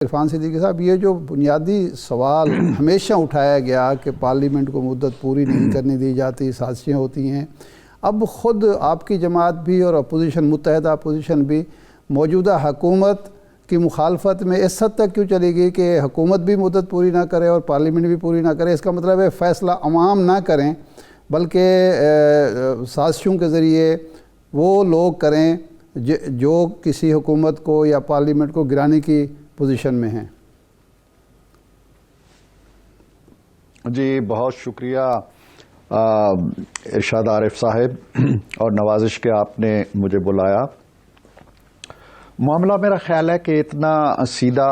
عرفان صدیقی صاحب، یہ جو بنیادی سوال ہمیشہ اٹھایا گیا کہ پارلیمنٹ کو مدت پوری نہیں کرنے دی جاتی، سازشیں ہوتی ہیں، اب خود آپ کی جماعت بھی اور اپوزیشن، متحدہ اپوزیشن بھی موجودہ حکومت کی مخالفت میں اس حد تک کیوں چلی گئی کہ حکومت بھی مدت پوری نہ کرے اور پارلیمنٹ بھی پوری نہ کرے؟ اس کا مطلب ہے فیصلہ عوام نہ کریں بلکہ سازشوں کے ذریعے وہ لوگ کریں جو کسی حکومت کو یا پارلیمنٹ کو گرانے کی پوزیشن میں ہیں۔ جی بہت شکریہ ارشاد عارف صاحب، اور نوازش کے آپ نے مجھے بلایا۔ معاملہ میرا خیال ہے کہ اتنا سیدھا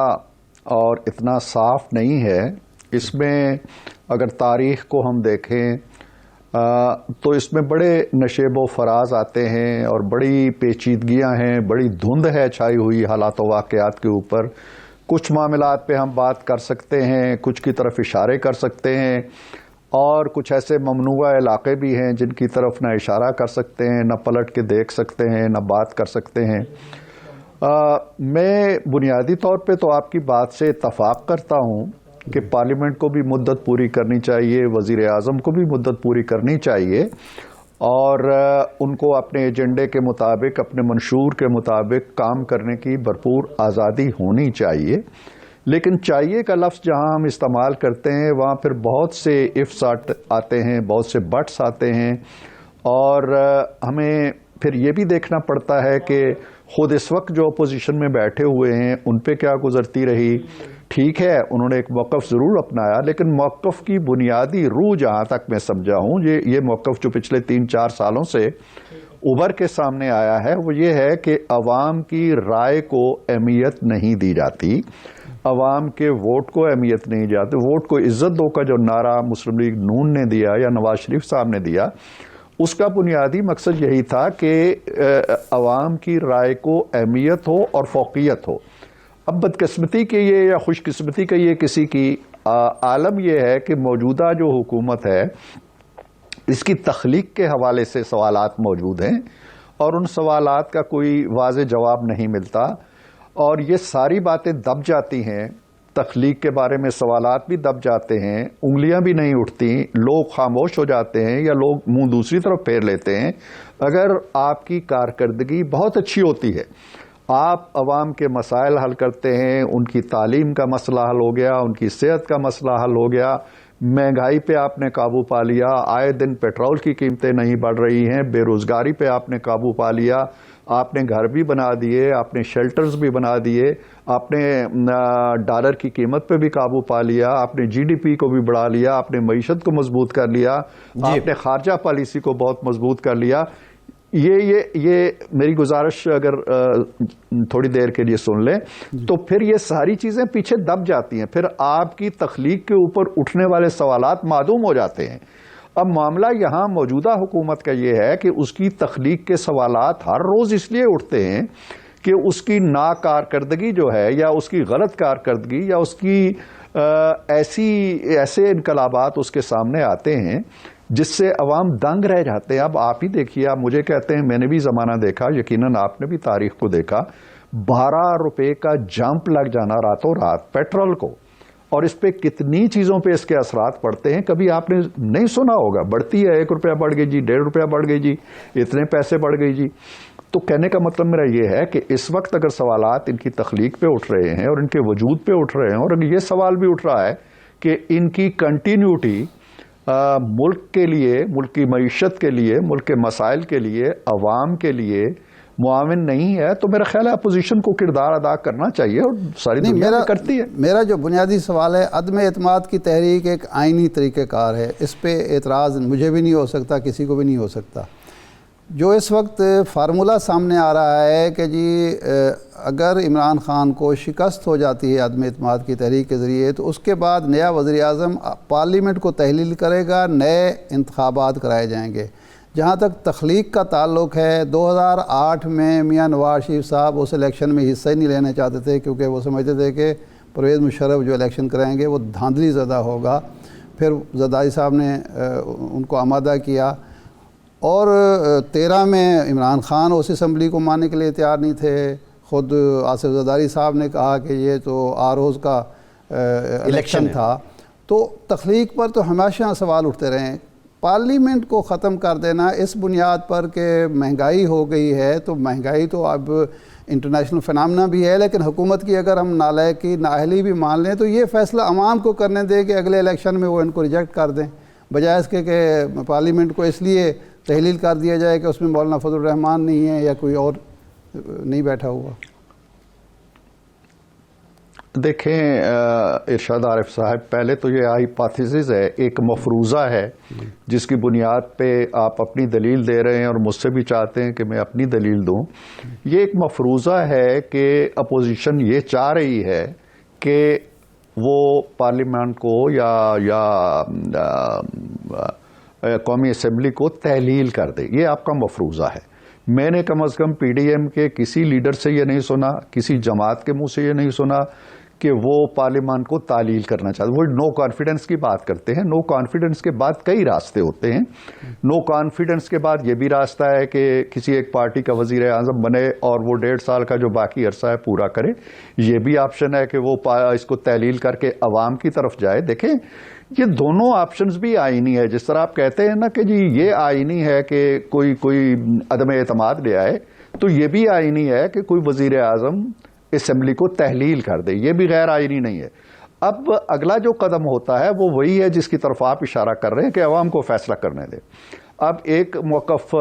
اور اتنا صاف نہیں ہے۔ اس میں اگر تاریخ کو ہم دیکھیں تو اس میں بڑے نشیب و فراز آتے ہیں اور بڑی پیچیدگیاں ہیں، بڑی دھند ہے چھائی ہوئی حالات و واقعات کے اوپر۔ کچھ معاملات پہ ہم بات کر سکتے ہیں، کچھ کی طرف اشارے کر سکتے ہیں، اور کچھ ایسے ممنوعہ علاقے بھی ہیں جن کی طرف نہ اشارہ کر سکتے ہیں، نہ پلٹ کے دیکھ سکتے ہیں، نہ بات کر سکتے ہیں۔ میں بنیادی طور پہ تو آپ کی بات سے اتفاق کرتا ہوں کہ پارلیمنٹ کو بھی مدت پوری کرنی چاہیے، وزیر اعظم کو بھی مدت پوری کرنی چاہیے، اور ان کو اپنے ایجنڈے کے مطابق، اپنے منشور کے مطابق کام کرنے کی بھرپور آزادی ہونی چاہیے۔ لیکن چاہیے کا لفظ جہاں ہم استعمال کرتے ہیں وہاں پھر بہت سے ifs آتے ہیں، بہت سے بٹس آتے ہیں، اور ہمیں پھر یہ بھی دیکھنا پڑتا ہے کہ خود اس وقت جو اپوزیشن میں بیٹھے ہوئے ہیں ان پہ کیا گزرتی رہی۔ ٹھیک ہے، انہوں نے ایک موقف ضرور اپنایا، لیکن موقف کی بنیادی روح جہاں تک میں سمجھا ہوں، یہ موقف جو پچھلے 3-4 سالوں سے ابھر کے سامنے آیا ہے، وہ یہ ہے کہ عوام کی رائے کو اہمیت نہیں دی جاتی، عوام کے ووٹ کو اہمیت نہیں جاتی۔ ووٹ کو عزت دو کا جو نعرہ مسلم لیگ نون نے دیا یا نواز شریف صاحب نے دیا، اس کا بنیادی مقصد یہی تھا کہ عوام کی رائے کو اہمیت ہو اور فوقیت ہو۔ اب بدقسمتی کے یہ یا خوش قسمتی کا یہ کسی کی عالم یہ ہے کہ موجودہ جو حکومت ہے اس کی تخلیق کے حوالے سے سوالات موجود ہیں، اور ان سوالات کا کوئی واضح جواب نہیں ملتا، اور یہ ساری باتیں دب جاتی ہیں۔ تخلیق کے بارے میں سوالات بھی دب جاتے ہیں، انگلیاں بھی نہیں اٹھتی، لوگ خاموش ہو جاتے ہیں یا لوگ منہ دوسری طرف پھیر لیتے ہیں۔ اگر آپ کی کارکردگی بہت اچھی ہوتی ہے، آپ عوام کے مسائل حل کرتے ہیں، ان کی تعلیم کا مسئلہ حل ہو گیا، ان کی صحت کا مسئلہ حل ہو گیا، مہنگائی پہ آپ نے قابو پا لیا، آئے دن پیٹرول کی قیمتیں نہیں بڑھ رہی ہیں، بے روزگاری پہ آپ نے قابو پا لیا، آپ نے گھر بھی بنا دیے، آپ نے شیلٹرز بھی بنا دیے، آپ نے ڈالر کی قیمت پہ بھی قابو پا لیا، آپ نے جی ڈی پی کو بھی بڑھا لیا، آپ نے معیشت کو مضبوط کر لیا، آپ نے خارجہ پالیسی کو بہت مضبوط کر لیا۔ یہ میری گزارش اگر تھوڑی دیر کے لیے سن لیں تو پھر یہ ساری چیزیں پیچھے دب جاتی ہیں، پھر آپ کی تخلیق کے اوپر اٹھنے والے سوالات معدوم ہو جاتے ہیں۔ اب معاملہ یہاں موجودہ حکومت کا یہ ہے کہ اس کی تخلیق کے سوالات ہر روز اس لیے اٹھتے ہیں کہ اس کی ناکارکردگی جو ہے، یا اس کی غلط کارکردگی، یا اس کی ایسے انقلابات اس کے سامنے آتے ہیں جس سے عوام دنگ رہ جاتے ہیں۔ اب آپ ہی دیکھیے، آپ مجھے کہتے ہیں، میں نے بھی زمانہ دیکھا، یقیناً آپ نے بھی تاریخ کو دیکھا، 12 روپے کا جمپ لگ جانا راتوں رات پیٹرول کو، اور اس پہ کتنی چیزوں پہ اس کے اثرات پڑتے ہیں کبھی آپ نے نہیں سنا ہوگا۔ بڑھتی ہے، 1 روپیہ بڑھ گئی جی، 1.5 روپیہ بڑھ گئی جی، اتنے پیسے بڑھ گئی جی۔ تو کہنے کا مطلب میرا یہ ہے کہ اس وقت اگر سوالات ان کی تخلیق پہ اٹھ رہے ہیں اور ان کے وجود پہ اٹھ رہے ہیں، اور یہ سوال بھی اٹھ رہا ہے کہ ان کی کنٹینیوٹی ملک کے لیے، ملک کی معیشت کے لیے، ملک کے مسائل کے لیے، عوام کے لیے معاون نہیں ہے، تو میرا خیال ہے اپوزیشن کو کردار ادا کرنا چاہیے، اور ساری دنیا میں کرتی ہے۔ میرا جو بنیادی سوال ہے، عدم اعتماد کی تحریک ایک آئینی طریقہ کار ہے، اس پہ اعتراض مجھے بھی نہیں ہو سکتا، کسی کو بھی نہیں ہو سکتا۔ جو اس وقت فارمولہ سامنے آ رہا ہے کہ جی اگر عمران خان کو شکست ہو جاتی ہے عدم اعتماد کی تحریک کے ذریعے، تو اس کے بعد نیا وزیر اعظم پارلیمنٹ کو تحلیل کرے گا، نئے انتخابات کرائے جائیں گے۔ جہاں تک تخلیق کا تعلق ہے، 2008 میں میاں نواز شریف صاحب اس الیکشن میں حصہ ہی نہیں لینا چاہتے تھے، کیونکہ وہ سمجھتے تھے کہ پرویز مشرف جو الیکشن کرائیں گے وہ دھاندلی زدہ ہوگا۔ پھر زرداری صاحب نے ان کو آمادہ کیا، اور 13 میں عمران خان اس اسمبلی کو ماننے کے لیے تیار نہیں تھے، خود آصف زرداری صاحب نے کہا کہ یہ تو آروز کا الیکشن تھا. تو تخلیق پر تو ہمیشہ سوال اٹھتے رہے ہیں. پارلیمنٹ کو ختم کر دینا اس بنیاد پر کہ مہنگائی ہو گئی ہے، تو مہنگائی تو اب انٹرنیشنل فنامنا بھی ہے، لیکن حکومت کی اگر ہم نالائقی نااہلی بھی مان لیں تو یہ فیصلہ عوام کو کرنے دیں کہ اگلے الیکشن میں وہ ان کو ریجیکٹ کر دیں، بجائے اس کے کہ پارلیمنٹ کو اس لیے تحلیل کر دیا جائے کہ اس میں مولانا فضل الرحمان نہیں ہے یا کوئی اور نہیں بیٹھا ہوا. دیکھیں ارشاد عارف صاحب، پہلے تو یہ ہائپوتھیسس ہے، ایک مفروضہ ہے جس کی بنیاد پہ آپ اپنی دلیل دے رہے ہیں اور مجھ سے بھی چاہتے ہیں کہ میں اپنی دلیل دوں. یہ ایک مفروضہ ہے کہ اپوزیشن یہ چاہ رہی ہے کہ وہ پارلیمنٹ کو یا قومی اسمبلی کو تحلیل کر دے. یہ آپ کا مفروضہ ہے. میں نے کم از کم پی ڈی ایم کے کسی لیڈر سے یہ نہیں سنا، کسی جماعت کے منہ سے یہ نہیں سنا کہ وہ پارلیمان کو تعلیل کرنا چاہتے. وہ نو کانفیڈنس کی بات کرتے ہیں. نو کانفیڈنس کے بعد کئی راستے ہوتے ہیں. نو کانفیڈنس کے بعد یہ بھی راستہ ہے کہ کسی ایک پارٹی کا وزیر اعظم بنے اور وہ 1.5 سال کا جو باقی عرصہ ہے پورا کرے. یہ بھی آپشن ہے کہ وہ اس کو تحلیل کر کے عوام کی طرف جائے. دیکھیں یہ دونوں آپشنز بھی آئینی ہے. جس طرح آپ کہتے ہیں نا کہ جی یہ آئینی ہے کہ کوئی عدم اعتماد لے آئے، تو یہ بھی آئینی ہے کہ کوئی وزیر اعظم اسمبلی کو تحلیل کر دے. یہ بھی غیر آئینی نہیں ہے. اب اگلا جو قدم ہوتا ہے وہ وہی ہے جس کی طرف آپ اشارہ کر رہے ہیں کہ عوام کو فیصلہ کرنے دیں. اب ایک موقف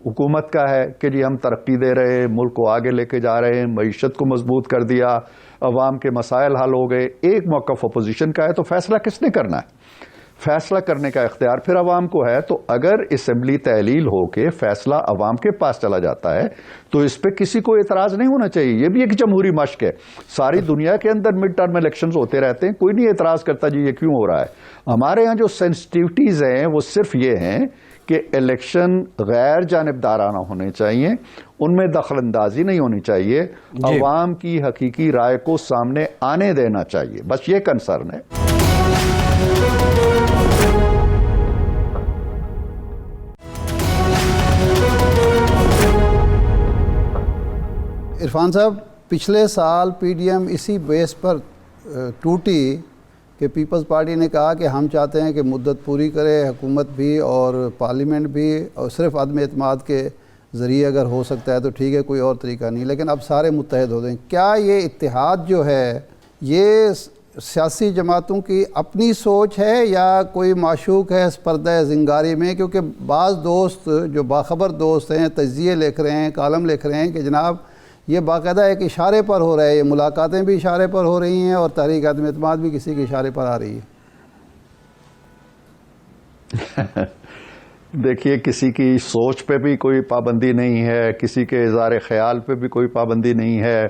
حکومت کا ہے کہ جی ہم ترقی دے رہے ہیں، ملک کو آگے لے کے جا رہے ہیں، معیشت کو مضبوط کر دیا، عوام کے مسائل حل ہو گئے. ایک موقف اپوزیشن کا ہے. تو فیصلہ کس نے کرنا ہے؟ فیصلہ کرنے کا اختیار پھر عوام کو ہے. تو اگر اسمبلی تحلیل ہو کے فیصلہ عوام کے پاس چلا جاتا ہے تو اس پہ کسی کو اعتراض نہیں ہونا چاہیے. یہ بھی ایک جمہوری مشق ہے. ساری دنیا کے اندر مڈ ٹرم الیکشنز ہوتے رہتے ہیں، کوئی نہیں اعتراض کرتا جی یہ کیوں ہو رہا ہے. ہمارے ہاں جو سینسٹیوٹیز ہیں وہ صرف یہ ہیں کہ الیکشن غیر جانبدارانہ ہونے چاہیے، ان میں دخل اندازی نہیں ہونی چاہیے، عوام کی حقیقی رائے کو سامنے آنے دینا چاہیے. بس یہ کنسرن ہے. عرفان صاحب، پچھلے سال پی ڈی ایم اسی بیس پر ٹوٹی کہ پیپلز پارٹی نے کہا کہ ہم چاہتے ہیں کہ مدت پوری کرے حکومت بھی اور پارلیمنٹ بھی، اور صرف عدم اعتماد کے ذریعے اگر ہو سکتا ہے تو ٹھیک ہے، کوئی اور طریقہ نہیں. لیکن اب سارے متحد ہو گئے. کیا یہ اتحاد جو ہے یہ سیاسی جماعتوں کی اپنی سوچ ہے یا کوئی معشوق ہے اس پردہ زنگاری میں؟ کیونکہ بعض دوست جو باخبر دوست ہیں تجزیے لکھ رہے ہیں، کالم لکھ رہے ہیں کہ جناب یہ باقاعدہ ایک اشارے پر ہو رہا ہے، یہ ملاقاتیں بھی اشارے پر ہو رہی ہیں اور تحریک عدم اعتماد بھی کسی کے اشارے پر آ رہی ہے. دیکھیے کسی کی سوچ پہ بھی کوئی پابندی نہیں ہے، کسی کے اظہار خیال پہ بھی کوئی پابندی نہیں ہے.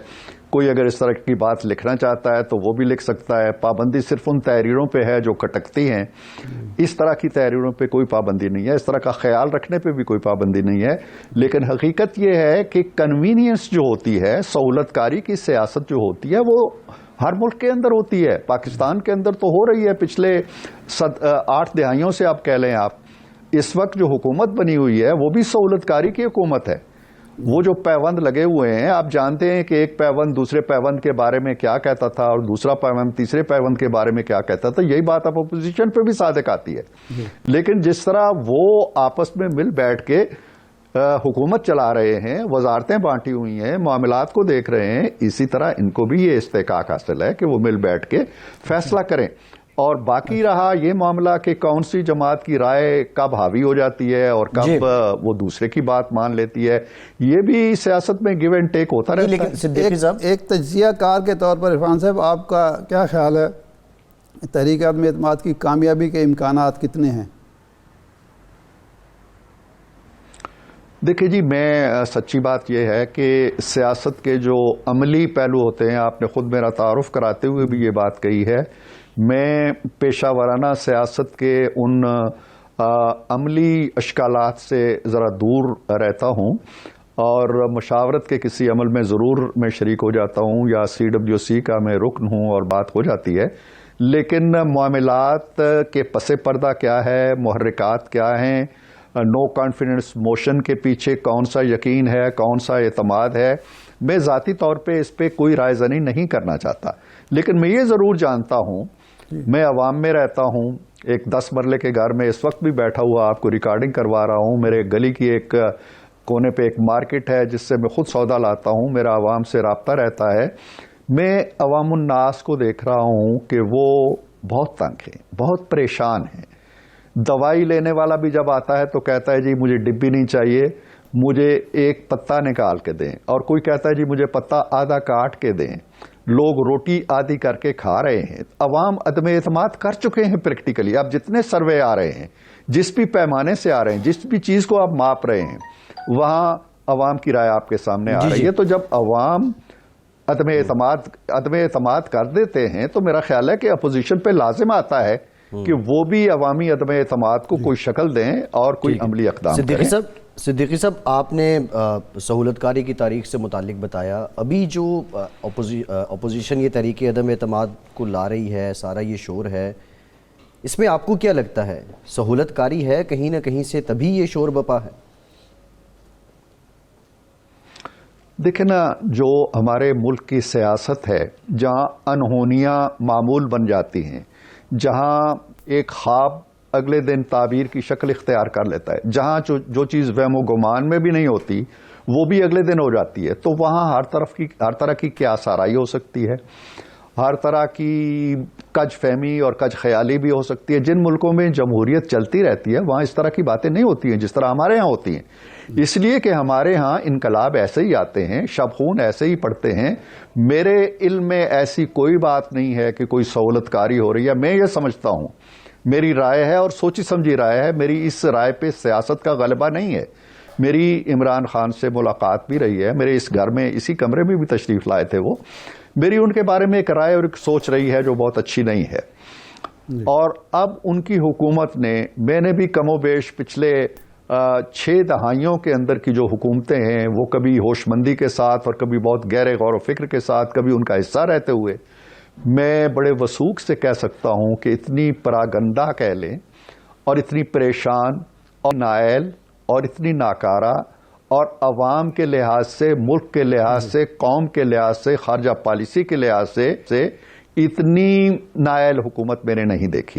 کوئی اگر اس طرح کی بات لکھنا چاہتا ہے تو وہ بھی لکھ سکتا ہے. پابندی صرف ان تحریروں پہ ہے جو کھٹکتی ہیں. اس طرح کی تحریروں پہ کوئی پابندی نہیں ہے. اس طرح کا خیال رکھنے پہ بھی کوئی پابندی نہیں ہے. لیکن حقیقت یہ ہے کہ کنوینئنس جو ہوتی ہے، سہولت کاری کی سیاست جو ہوتی ہے، وہ ہر ملک کے اندر ہوتی ہے. پاکستان کے اندر تو ہو رہی ہے پچھلے 8 دہائیوں سے آپ کہہ لیں. آپ اس وقت جو حکومت بنی ہوئی ہے وہ بھی سہولت کاری کی حکومت ہے. وہ جو پیوند لگے ہوئے ہیں، آپ جانتے ہیں کہ ایک پیوند دوسرے پیوند کے بارے میں کیا کہتا تھا اور دوسرا پیوند تیسرے پیوند کے بارے میں کیا کہتا تھا. یہی بات اب اپوزیشن پہ بھی صادق آتی ہے. لیکن جس طرح وہ آپس میں مل بیٹھ کے حکومت چلا رہے ہیں، وزارتیں بانٹی ہوئی ہیں، معاملات کو دیکھ رہے ہیں، اسی طرح ان کو بھی یہ استحقاق حاصل ہے کہ وہ مل بیٹھ کے فیصلہ کریں. اور باقی رہا یہ معاملہ کہ کون سی جماعت کی رائے کب حاوی ہو جاتی ہے اور کب وہ دوسرے کی بات مان لیتی ہے، یہ بھی سیاست میں گیو اینڈ ٹیک ہوتا رہتا ہے. ایک تجزیہ کار کے طور پر عرفان صاحب آپ کا کیا خیال ہے، تحریک عدم اعتماد کی کامیابی کے امکانات کتنے ہیں؟ دیکھیں جی، میں سچی بات یہ ہے کہ سیاست کے جو عملی پہلو ہوتے ہیں، آپ نے خود میرا تعارف کراتے ہوئے بھی یہ بات کہی ہے، میں پیشہ ورانہ سیاست کے ان عملی اشکالات سے ذرا دور رہتا ہوں اور مشاورت کے کسی عمل میں ضرور میں شریک ہو جاتا ہوں یا CWC کا میں رکن ہوں اور بات ہو جاتی ہے. لیکن معاملات کے پس پردہ کیا ہے، محرکات کیا ہیں، نو کانفیڈنس موشن کے پیچھے کون سا یقین ہے، کون سا اعتماد ہے، میں ذاتی طور پہ اس پہ کوئی رائے زنی نہیں کرنا چاہتا، لیکن میں یہ ضرور جانتا ہوں، میں عوام میں رہتا ہوں، ایک 10 مرلے کے گھر میں اس وقت بھی بیٹھا ہوا آپ کو ریکارڈنگ کروا رہا ہوں، میرے گلی کی ایک کونے پہ ایک مارکیٹ ہے جس سے میں خود سودا لاتا ہوں، میرا عوام سے رابطہ رہتا ہے، میں عوام الناس کو دیکھ رہا ہوں کہ وہ بہت تنگ ہیں، بہت پریشان ہیں۔ دوائی لینے والا بھی جب آتا ہے تو کہتا ہے جی مجھے ڈبی نہیں چاہیے، مجھے ایک پتا نکال کے دیں، اور کوئی کہتا ہے جی مجھے پتا آدھا کاٹ کے دیں، لوگ روٹی آدھی کر کے کھا رہے ہیں۔ عوام عدم اعتماد کر چکے ہیں پریکٹیکلی۔ اب جتنے سروے آ رہے ہیں، جس بھی پیمانے سے آ رہے ہیں، جس بھی چیز کو آپ ماپ رہے ہیں، وہاں عوام کی رائے آپ کے سامنے آ رہی ہے۔ تو جب عوام عدم اعتماد کر دیتے ہیں تو میرا خیال ہے کہ اپوزیشن پہ لازم آتا ہے کہ وہ بھی عوامی عدم اعتماد کو کوئی شکل دیں اور کوئی عملی اقدام کریں۔ صدیقی صاحب، آپ نے سہولت کاری کی تاریخ سے متعلق بتایا، ابھی جو اپوزیشن یہ تحریک عدم اعتماد کو لا رہی ہے، سارا یہ شور ہے، اس میں آپ کو کیا لگتا ہے سہولت کاری ہے کہیں نہ کہیں سے تبھی یہ شور بپا ہے؟ دیکھیں نا، جو ہمارے ملک کی سیاست ہے، جہاں انہونیاں معمول بن جاتی ہیں، جہاں ایک خواب اگلے دن تعبیر کی شکل اختیار کر لیتا ہے، جہاں جو چیز وہم و گمان میں بھی نہیں ہوتی وہ بھی اگلے دن ہو جاتی ہے، تو وہاں ہر طرح کی کیا سارائی ہو سکتی ہے، ہر طرح کی کج فہمی اور کج خیالی بھی ہو سکتی ہے۔ جن ملکوں میں جمہوریت چلتی رہتی ہے وہاں اس طرح کی باتیں نہیں ہوتی ہیں جس طرح ہمارے ہاں ہوتی ہیں، اس لیے کہ ہمارے ہاں انقلاب ایسے ہی آتے ہیں، شب خون ایسے ہی پڑتے ہیں۔ میرے علم میں ایسی کوئی بات نہیں ہے کہ کوئی سہولت کاری ہو رہی ہے۔ میں یہ سمجھتا ہوں، میری رائے ہے اور سوچی سمجھی رائے ہے، میری اس رائے پہ سیاست کا غلبہ نہیں ہے۔ میری عمران خان سے ملاقات بھی رہی ہے، میرے اس گھر میں اسی کمرے میں بھی تشریف لائے تھے وہ، میری ان کے بارے میں ایک رائے اور ایک سوچ رہی ہے جو بہت اچھی نہیں ہے۔ اور اب ان کی حکومت نے، میں نے بھی کم و بیش پچھلے 6 دہائیوں کے اندر کی جو حکومتیں ہیں وہ کبھی ہوش مندی کے ساتھ اور کبھی بہت گہرے غور و فکر کے ساتھ، کبھی ان کا حصہ رہتے ہوئے، میں بڑے وثوق سے کہہ سکتا ہوں کہ اتنی پراگندہ کہہ لیں اور اتنی پریشان اور نائل اور اتنی ناکارہ اور عوام کے لحاظ سے، ملک کے لحاظ سے، قوم کے لحاظ سے، خارجہ پالیسی کے لحاظ سے اتنی نائل حکومت میں نے نہیں دیکھی۔